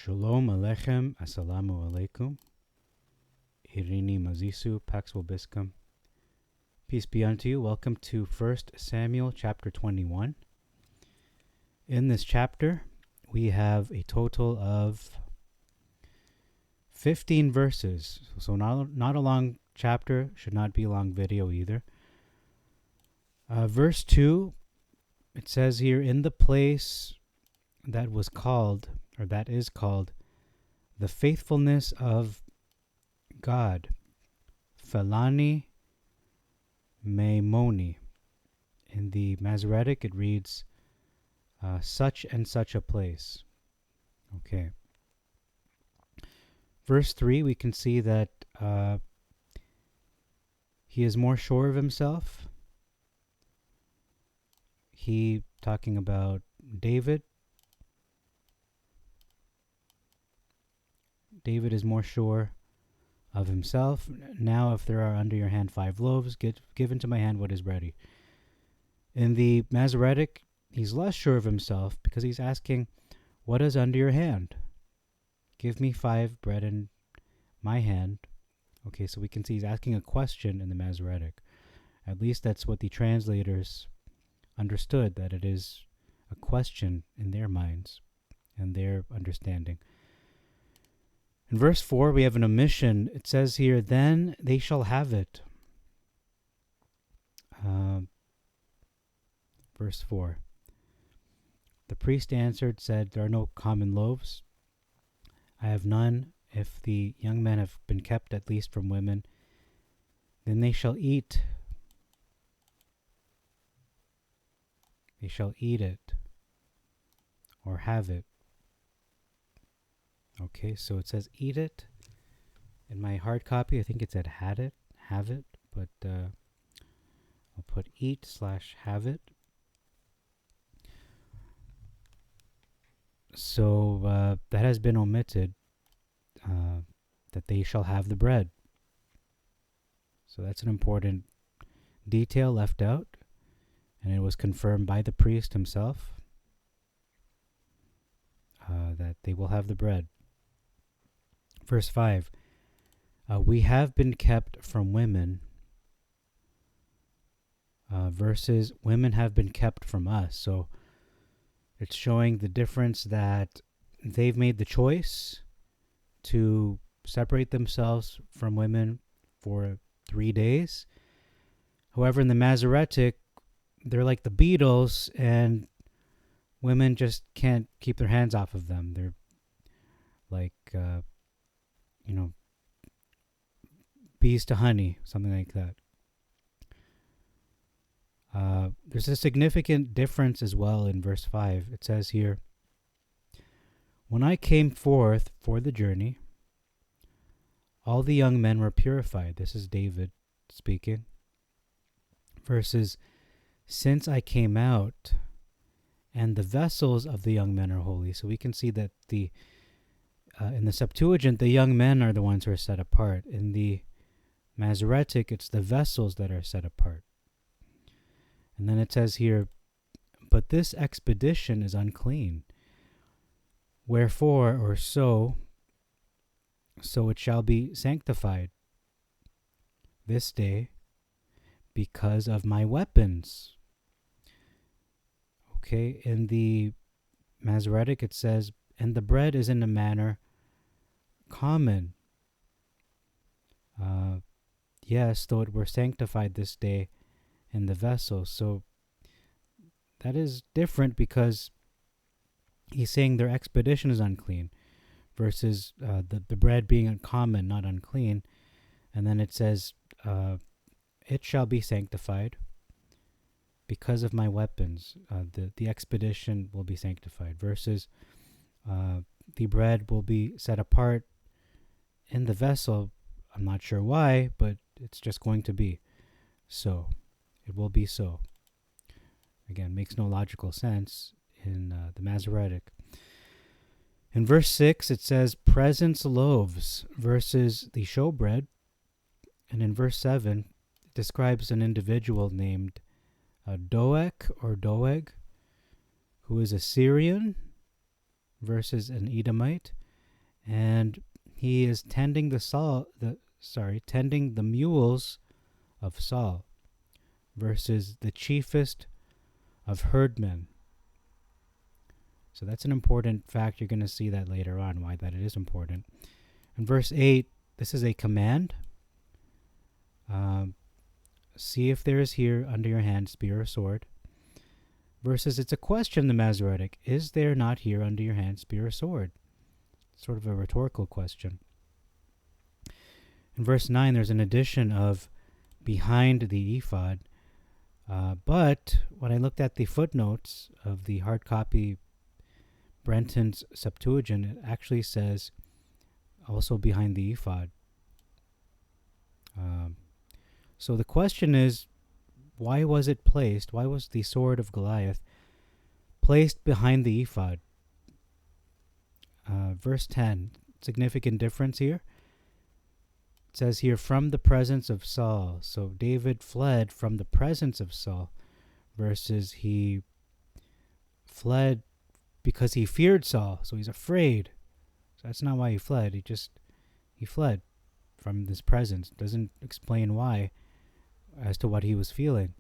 Shalom Aleichem, Assalamu Alaikum, Irini Mazisu, Pax Vobiscum. Peace be unto you. Welcome to 1 Samuel chapter 21. In this chapter, we have a total of 15 verses. So not a long chapter, should not be a long video either. Verse 2, it says here, in the place that was called, or that is called, the faithfulness of God, Felani Maimoni. In the Masoretic, it reads, such and such a place. Okay. Verse 3, we can see that he is more sure of himself. He, talking about David, David is more sure of himself. Now, if there are under your hand 5 loaves, give into my hand what is ready. In the Masoretic, he's less sure of himself because he's asking, what is under your hand? Give me 5 bread in my hand. Okay, so we can see he's asking a question in the Masoretic. At least that's what the translators understood, that it is a question in their minds and their understanding. In verse 4, we have an omission. It says here, then they shall have it. Verse 4. The priest answered, said, there are no common loaves. I have none. If the young men have been kept at least from women, then they shall eat. They shall eat it or have it. Okay, so it says eat it. In my hard copy, I think it said had it, have it, but I'll put eat/have it. So that has been omitted, that they shall have the bread. So that's an important detail left out, and it was confirmed by the priest himself that they will have the bread. Verse 5, we have been kept from women, versus women have been kept from us. So it's showing the difference that they've made the choice to separate themselves from women for 3 days. However, in the Masoretic, they're like the Beatles, and women just can't keep their hands off of them. They're like, bees to honey, something like that. There's a significant difference as well in verse 5. It says here, when I came forth for the journey, all the young men were purified. This is David speaking. Verses, since I came out, and the vessels of the young men are holy. So we can see that in the Septuagint, the young men are the ones who are set apart. In the Masoretic, it's the vessels that are set apart. And then it says here, but this expedition is unclean. Wherefore, or so it shall be sanctified this day because of my weapons. Okay, in the Masoretic it says, and the bread is in a manner common. Yes, though it were sanctified this day in the vessel. So that is different because he's saying their expedition is unclean versus the bread being uncommon, not unclean. And then it says, it shall be sanctified because of my weapons. The expedition will be sanctified versus the bread will be set apart in the vessel. I'm not sure why, but it's just going to be so. It will be so. Again, makes no logical sense in the Masoretic. In verse 6, it says presence loaves versus the showbread. And in verse 7, it describes an individual named Doeg or Doeg, who is a Syrian versus an Edomite. and he is tending the mules of Saul versus the chiefest of herdmen. So that's an important fact. You're going to see that later on, why that it is important. In verse 8, this is a command. See if there is here under your hand spear or sword. Versus it's a question, the Masoretic. Is there not here under your hand spear or sword? Sort of a rhetorical question. In verse 9, there's an addition of behind the ephod. But when I looked at the footnotes of the hard copy Brenton's Septuagint, it actually says also behind the ephod. So the question is, why was it placed? Why was the sword of Goliath placed behind the ephod? Verse 10, significant difference here. It says here, from the presence of Saul. So David fled from the presence of Saul versus he fled because he feared Saul. So he's afraid. So that's not why he fled. He fled from this presence. Doesn't explain why as to what he was feeling.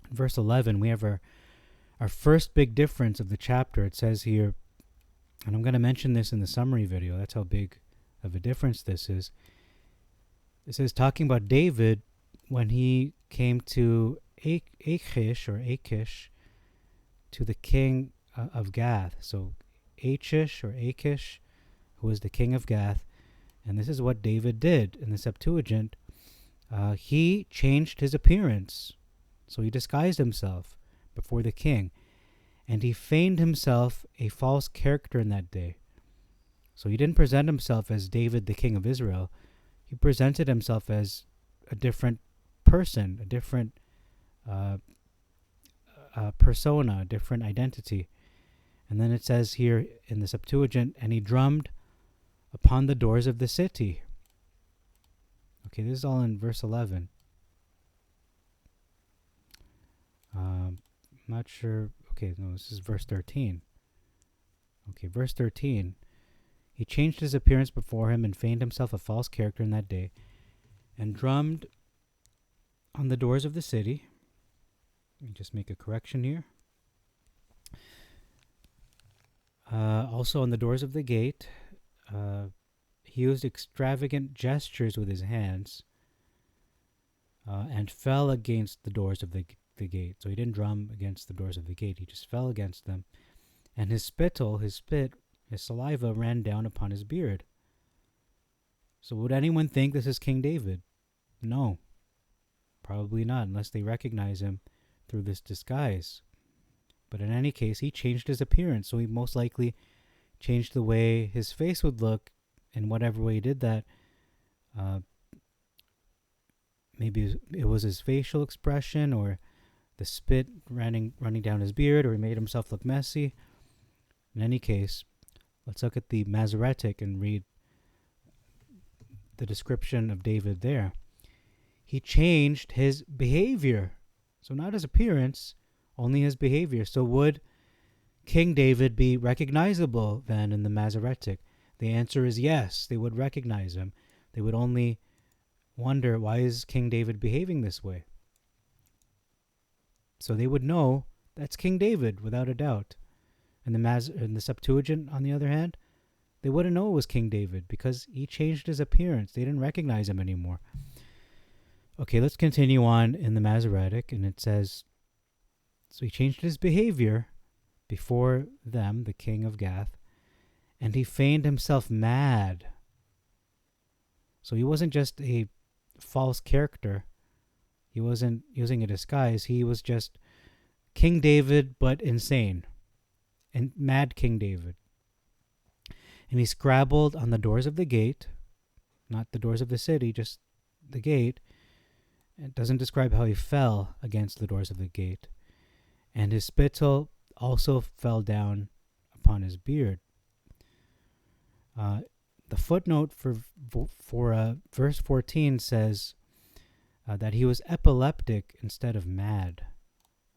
In verse 11, we have our first big difference of the chapter. It says here, and I'm going to mention this in the summary video. That's how big of a difference this is. It says, talking about David when he came to Achish, to the king of Gath. So Achish, who was the king of Gath. And this is what David did in the Septuagint. He changed his appearance. So he disguised himself before the king. And he feigned himself a false character in that day. So he didn't present himself as David, the king of Israel. He presented himself as a different person, a different persona, a different identity. And then it says here in the Septuagint, and he drummed upon the doors of the city. Okay, this is all in verse 11. Not sure. Okay, no, this is verse 13. Okay, verse 13. He changed his appearance before him and feigned himself a false character in that day, and drummed on the doors of the city. Let me just make a correction here. Also on the doors of the gate. He used extravagant gestures with his hands and fell against the doors of the gate. So he didn't drum against the doors of the gate. He just fell against them. And his saliva ran down upon his beard. So would anyone think this is King David? No. Probably not, unless they recognize him through this disguise. But in any case, he changed his appearance. So he most likely changed the way his face would look. In whatever way he did that, maybe it was his facial expression or the spit running down his beard, or he made himself look messy. In any case, let's look at the Masoretic and read the description of David there. He changed his behavior. So not his appearance, only his behavior. So would King David be recognizable then in the Masoretic? The answer is yes, they would recognize him. They would only wonder, why is King David behaving this way? So they would know that's King David without a doubt. And in the Septuagint, on the other hand, they wouldn't know it was King David because he changed his appearance. They didn't recognize him anymore. Okay, let's continue on in the Masoretic, and it says, so he changed his behavior before them, the king of Gath, and he feigned himself mad. So he wasn't just a false character. He wasn't using a disguise. He was just King David, but insane. And mad King David. And he scrabbled on the doors of the gate, not the doors of the city, just the gate. It doesn't describe how he fell against the doors of the gate. And his spittle also fell down upon his beard. The footnote for verse 14 says that he was epileptic instead of mad.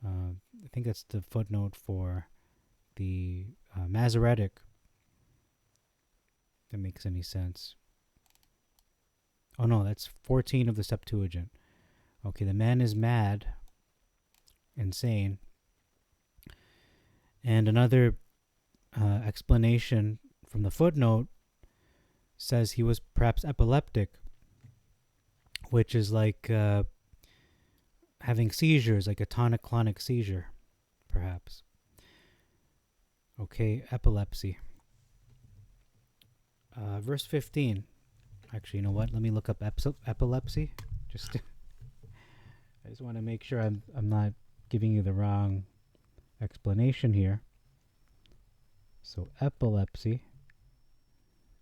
I think that's the footnote for the Masoretic. that makes any sense. Oh no, that's 14 of the Septuagint. Okay, the man is mad, insane. And another explanation from the footnote says he was perhaps epileptic, which is like having seizures, like a tonic-clonic seizure, perhaps. Okay, epilepsy. Verse 15. Actually, you know what? Let me look up epilepsy. I just want to make sure I'm not giving you the wrong explanation here. So epilepsy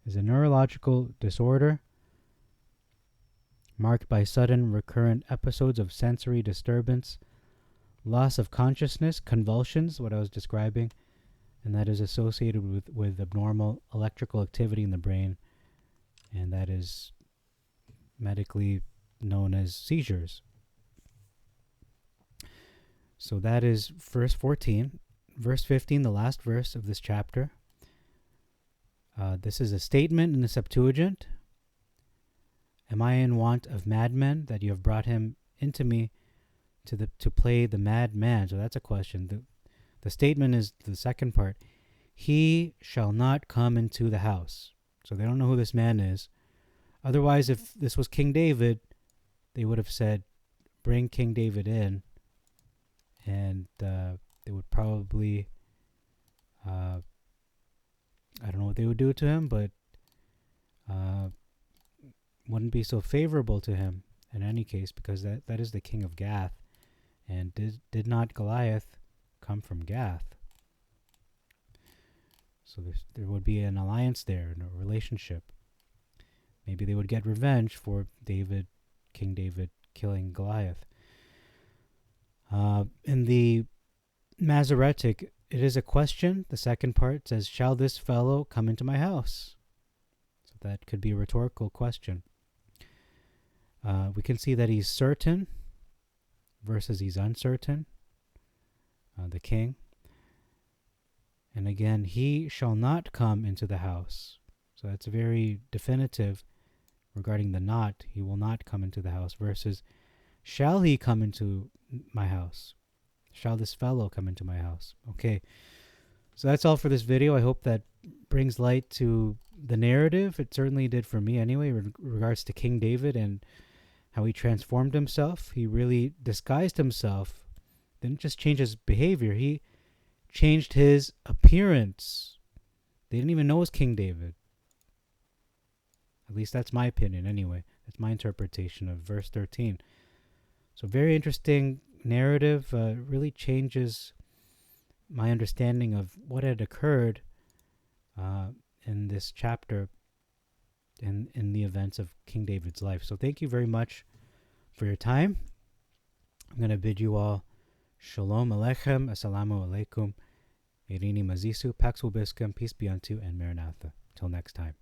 is a neurological disorder marked by sudden recurrent episodes of sensory disturbance, loss of consciousness, convulsions, what I was describing, and that is associated with abnormal electrical activity in the brain, and that is medically known as seizures. So that is verse 14. Verse 15, the last verse of this chapter. This is a statement in the Septuagint. Am I in want of madmen, that you have brought him into me to play the madman? So that's a question. The statement is the second part. He shall not come into the house. So they don't know who this man is. Otherwise, if this was King David, they would have said, bring King David in. And they would probably, I don't know what they would do to him, but wouldn't be so favorable to him in any case, because that is the king of Gath. And did not Goliath come from Gath? So there would be an alliance there, and a relationship. Maybe they would get revenge for King David killing Goliath. In the Masoretic, it is a question. The second part says, shall this fellow come into my house? So that could be a rhetorical question. We can see that he's certain versus he's uncertain, the king. And again, he shall not come into the house. So that's very definitive regarding the not. He will not come into the house versus shall he come into my house? Shall this fellow come into my house? Okay. So that's all for this video. I hope that brings light to the narrative. It certainly did for me anyway, in regards to King David and how he transformed himself. He really disguised himself. Didn't just change his behavior. He changed his appearance. They didn't even know it was King David. At least that's my opinion anyway. That's my interpretation of verse 13. So very interesting narrative. Really changes my understanding of what had occurred in this chapter in the events of King David's life. So thank you very much for your time. I'm going to bid you all Shalom Aleichem, Assalamu Alaikum, Irini Mazisu, Pax Vobiscum, peace be unto, and Maranatha. Till next time.